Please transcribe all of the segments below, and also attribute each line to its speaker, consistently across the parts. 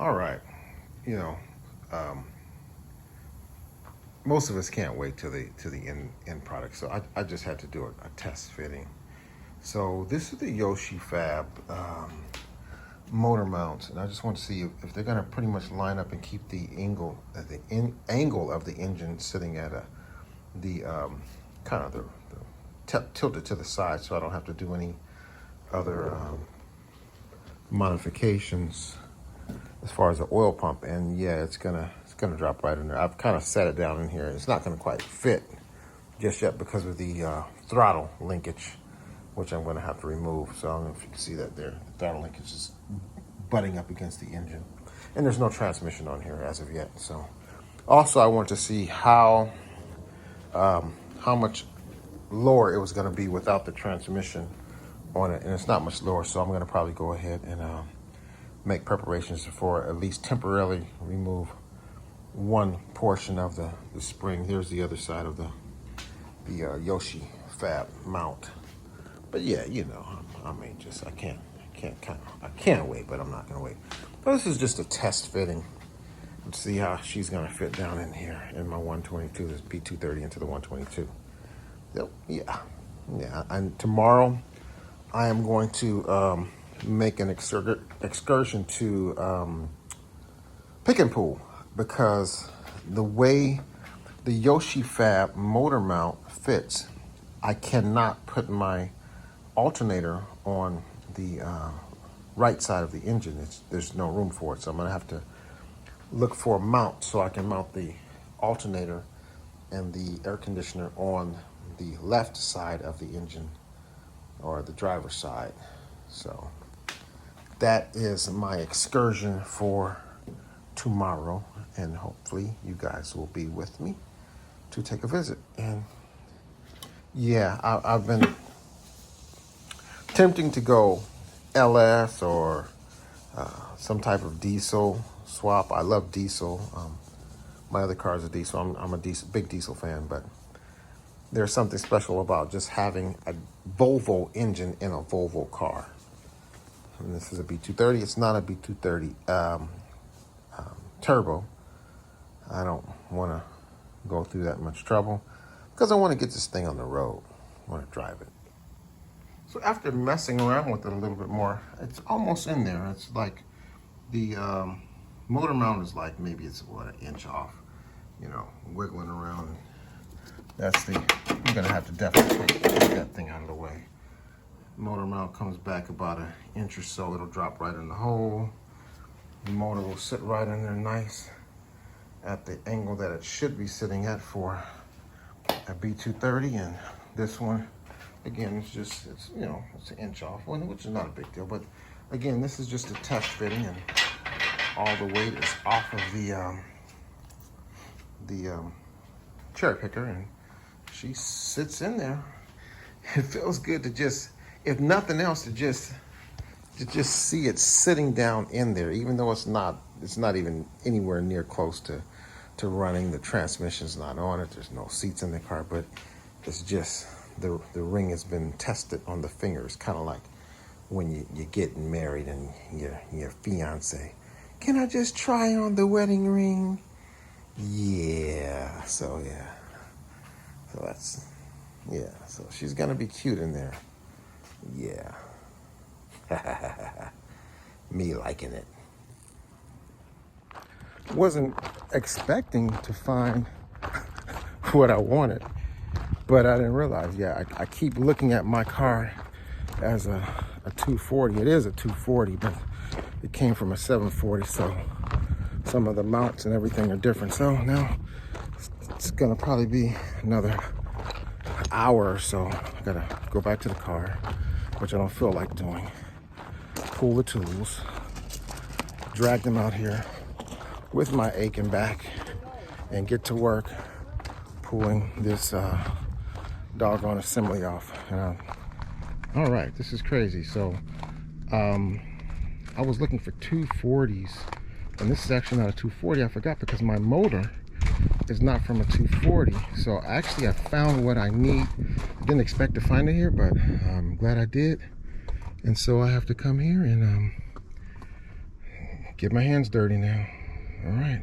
Speaker 1: All right, you know, um, most of us can't wait to the end product, so I just had to do a test fitting. So this is the Yoshi Fab motor mounts, and I just want to see if they're going to pretty much line up and keep the angle of the engine sitting at the kind of the tilted to the side, so I don't have to do any other modifications as far as the oil pump. And yeah, it's gonna drop right in there. I've kind of set it down in here. It's not gonna quite fit just yet because of the throttle linkage, which I'm gonna have to remove. So I don't know if you can see that there. The throttle linkage is butting up against the engine, and there's no transmission on here as of yet. So also I want to see how much lower it was going to be without the transmission on it, and it's not much lower, so I'm going to probably go ahead and make preparations for at least temporarily remove one portion of the spring. Here's the other side of the Yoshi Fab mount. But yeah, you know, I mean, just I can't wait, but I'm not going to wait. But this is just a test fitting. Let's see how she's going to fit down in here in my 122. This B230 into the 122. Yeah. And tomorrow I am going to make an excursion to Pick and Pull, because the way the Yoshi Fab motor mount fits, I cannot put my alternator on the right side of the engine. There's no room for it, so I'm going to have to look for a mount so I can mount the alternator and the air conditioner on the left side of the engine, or the driver's side. So that is my excursion for tomorrow, and hopefully you guys will be with me to take a visit. And yeah, I've been tempting to go LS or some type of diesel swap. I love diesel. My other car is a diesel. I'm a big diesel fan, but there's something special about just having a Volvo engine in a Volvo car. And this is a B230. It's not a B230 turbo. I don't want to go through that much trouble because I want to get this thing on the road. I want to drive it. So after messing around with it a little bit more, it's almost in there. It's like the motor mount is like, maybe it's what, an inch off, you know, wiggling around. That's I'm gonna have to definitely take that thing out of the way. Motor mount comes back about an inch or so. It'll drop right in the hole. The motor will sit right in there nice at the angle that it should be sitting at for a B230. And this one, again, it's you know, it's an inch off, which is not a big deal. But again, this is just a test fitting, and all the weight is off of the cherry picker, and she sits in there. It feels good to just, if nothing else, to just see it sitting down in there, even though it's not even anywhere near close to running. The transmission's not on it. There's no seats in the car, but it's just the ring has been tested on the fingers, kind of like when you're getting married and your fiance, can I just try on the wedding ring? Yeah. So that's, yeah. So she's gonna be cute in there. Yeah. Me liking it. Wasn't expecting to find what I wanted, but I didn't realize. Yeah, I keep looking at my car as a 240. It is a 240, but it came from a 740, so some of the mounts and everything are different. So now it's gonna probably be another hour or so. I gotta go back to the car, which I don't feel like doing. Pull the tools, drag them out here with my aching back, and get to work pulling this doggone assembly off. All right, this is crazy. So I was looking for 240s, and this is actually not a 240. I forgot because my motor is not from a 240. So actually I found what I need. I didn't expect to find it here, but I'm glad I did. And so I have to come here and Get my hands dirty now. All right,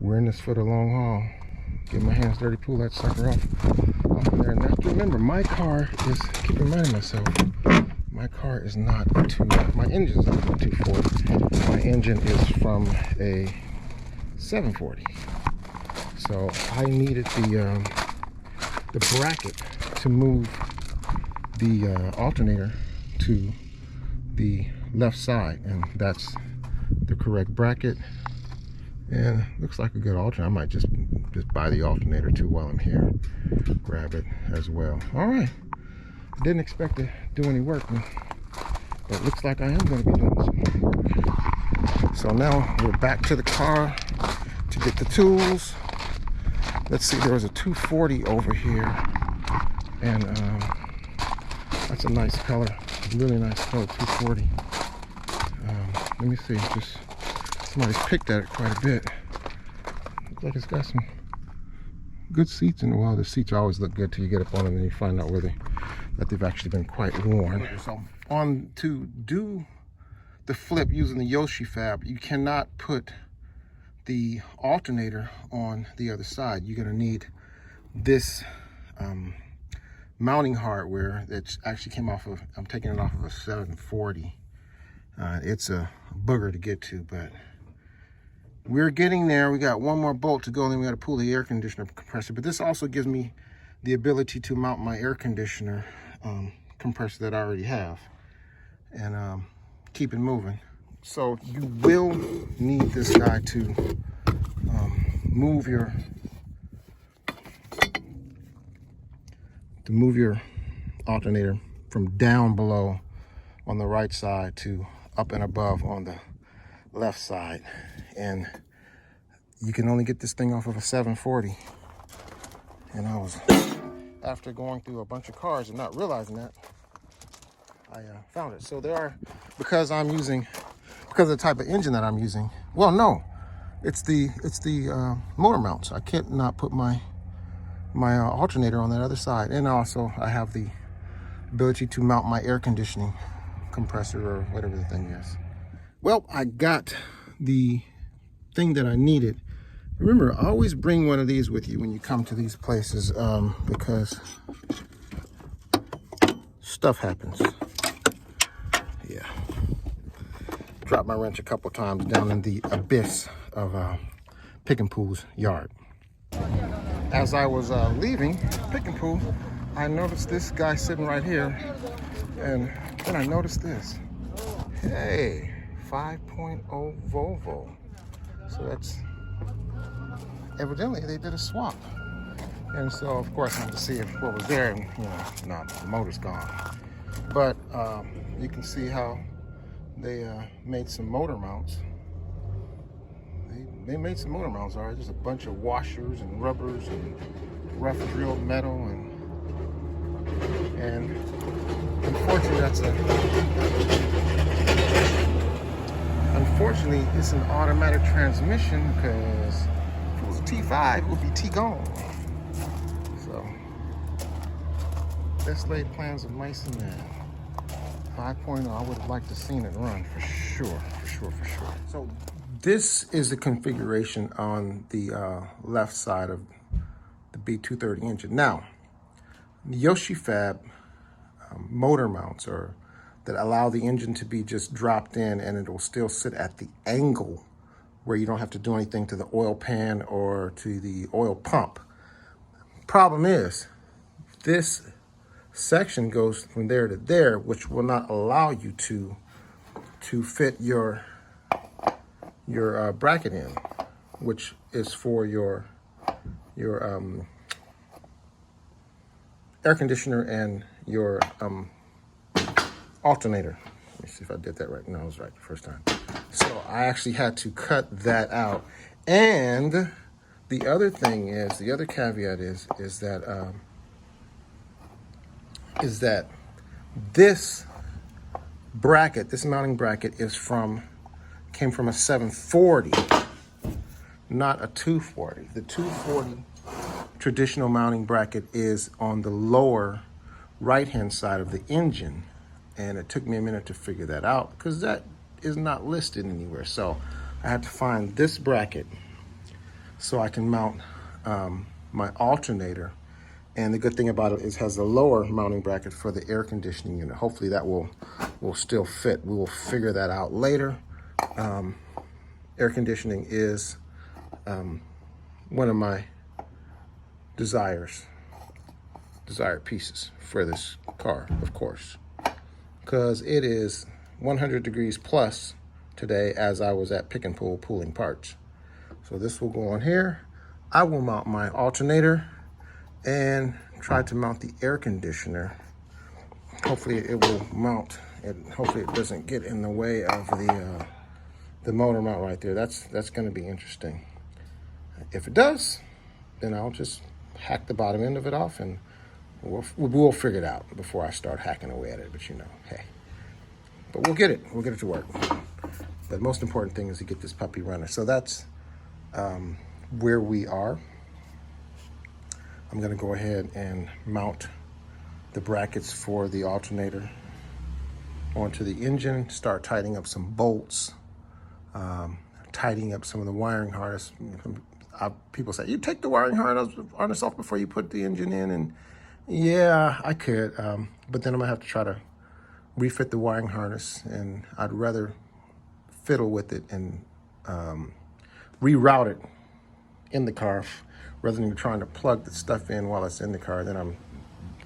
Speaker 1: we're in this for the long haul. Get my hands dirty, pull that sucker off there. And now remember, my car is, keep reminding myself, my car is not my engine's not a 240. My engine is from a 740. So I needed the bracket to move the alternator to the left side, and that's the correct bracket. And looks like a good alternator. I might just buy the alternator too while I'm here. Grab it as well. All right. Didn't expect to do any work, but it looks like I am going to be doing some work. So now we're back to the car to get the tools. Let's see, there was a 240 over here, and that's a nice color, really nice color, 240. Let me see, just somebody's picked at it quite a bit. Looks like it's got some good seats in the wall. The seats always look good till you get up on them and you find out that they've actually been quite worn. So to do the flip using the Yoshi fab, you cannot put the alternator on the other side. You're gonna need this mounting hardware that actually came off of, I'm taking it off of a 740. It's a booger to get to, but we're getting there. We got one more bolt to go, and then we got to pull the air conditioner compressor. But this also gives me the ability to mount my air conditioner compressor that I already have, and keep it moving. So you will need this guy to move your alternator from down below on the right side to up and above on the left side. And you can only get this thing off of a 740. And I was, after going through a bunch of cars and not realizing that, I found it. So there are, because of the type of engine that I'm using, well, no, it's the motor mounts. I can't not put my alternator on that other side. And also I have the ability to mount my air conditioning compressor or whatever the thing is. Well, I got the thing that I needed. Remember, always bring one of these with you when you come to these places, because stuff happens. Yeah. Dropped my wrench a couple times down in the abyss of Pick and Pool's yard. As I was leaving Pick and Pool, I noticed this guy sitting right here, and then I noticed this. Hey, 5.0 Volvo. So that's, evidently they did a swap. And so of course I had to see what was there, and no, the motor's gone. But you can see how they made some motor mounts. They made some motor mounts, all right. Just a bunch of washers and rubbers and rough drilled metal, and unfortunately unfortunately it's an automatic transmission, because if it was a T5 it would be T-gone. So best laid plans of mice and men. 5.0, I would have liked to seen it run for sure. So this is the configuration on the left side of the B230 engine. Now, the Yoshi Fab motor mounts that allow the engine to be just dropped in, and it will still sit at the angle where you don't have to do anything to the oil pan or to the oil pump. Problem is, this section goes from there to there, which will not allow you to fit your bracket in, which is for your air conditioner and your alternator. Let me see if I did that right. No, I was right the first time. So I actually had to cut that out. And the other thing is, the other caveat is that this bracket, this mounting bracket, came from a 740, not a 240. The 240 traditional mounting bracket is on the lower right-hand side of the engine, and it took me a minute to figure that out, because that is not listed anywhere. So I had to find this bracket so I can mount my alternator. And the good thing about it is it has a lower mounting bracket for the air conditioning unit. Hopefully that will still fit. We will figure that out later. Air conditioning is one of my desired pieces for this car, of course, because it is 100 degrees plus today as I was at Pick and Pull pulling parts. So this will go on here. I will mount my alternator and try to mount the air conditioner. Hopefully it will mount, and hopefully it doesn't get in the way of the motor mount right there. That's going to be interesting. If it does, then I'll just hack the bottom end of it off, and we'll figure it out before I start hacking away at it. But you know, hey, but we'll get it to work. The most important thing is to get this puppy running. So that's where we are. I'm going to go ahead and mount the brackets for the alternator onto the engine, start tightening up some bolts, tidying up some of the wiring harness. People say, you take the wiring harness off before you put the engine in, and yeah, I could, but then I'm gonna have to try to refit the wiring harness, and I'd rather fiddle with it and reroute it in the car rather than trying to plug the stuff in while it's in the car. Then I'm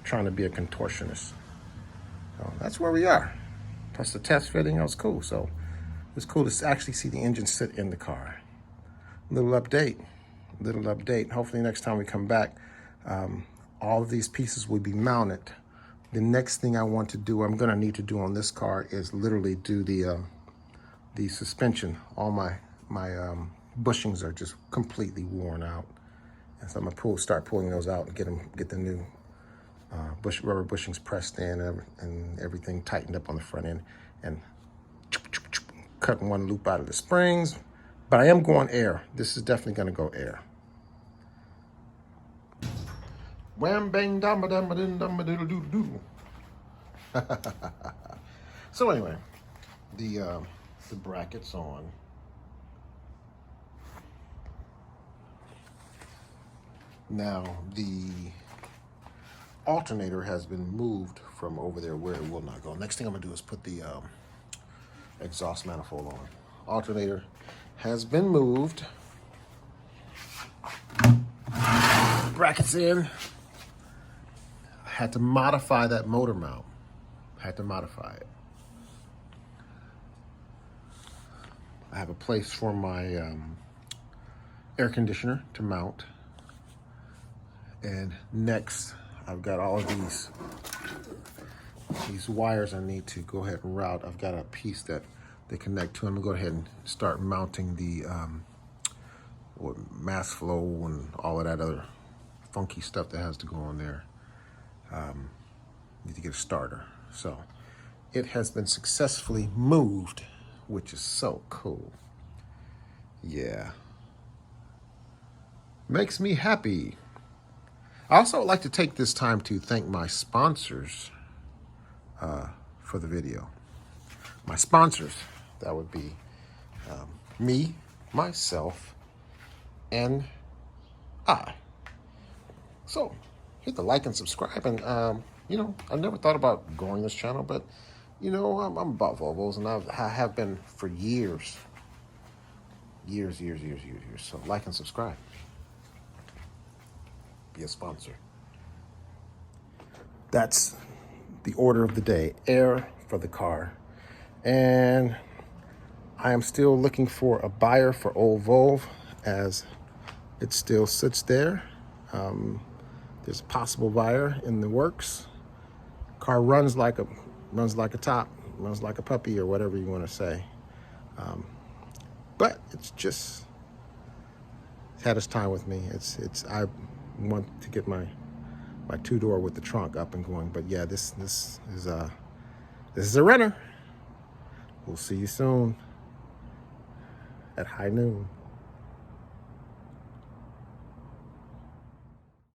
Speaker 1: trying to be a contortionist. So that's where we are. Plus the test fitting, was cool. So it's cool to actually see the engine sit in the car. Little update. Hopefully next time we come back, all of these pieces will be mounted. The next thing I want to do, I'm gonna need to do on this car is literally do the suspension. All my bushings are just completely worn out. And so I'm gonna start pulling those out and get the new rubber bushings pressed in and everything tightened up on the front end, and cutting one loop out of the springs. But I am going air. This is definitely gonna go air. Wham bang dum ba dum ba dum dum ba doodle doodle doodle. So anyway, the bracket's on. Now the alternator has been moved from over there where it will not go. Next thing I'm gonna do is put the exhaust manifold on. Alternator has been moved. Brackets in. I had to modify that motor mount. Had to modify it. I have a place for my air conditioner to mount. And next, I've got all of these wires I need to go ahead and route. I've got a piece that they connect to. I'm gonna go ahead and start mounting the mass flow and all of that other funky stuff that has to go on there. Need to get a starter. So it has been successfully moved, which is so cool. Yeah. Makes me happy. I also would like to take this time to thank my sponsors for the video. My sponsors, that would be me, myself, and I. So hit the like and subscribe. And, you know, I never thought about growing this channel, but, you know, I'm about Volvos, and I have been for years. Years. So like and subscribe. Be a sponsor. That's the order of the day. Air for the car. And I am still looking for a buyer for old Volvo, as it still sits there. There's a possible buyer in the works. Car runs like a top, runs like a puppy, or whatever you want to say. But it's just had its time with me. I want to get my two-door with the trunk up and going. But yeah, this is a runner. We'll see you soon at high noon.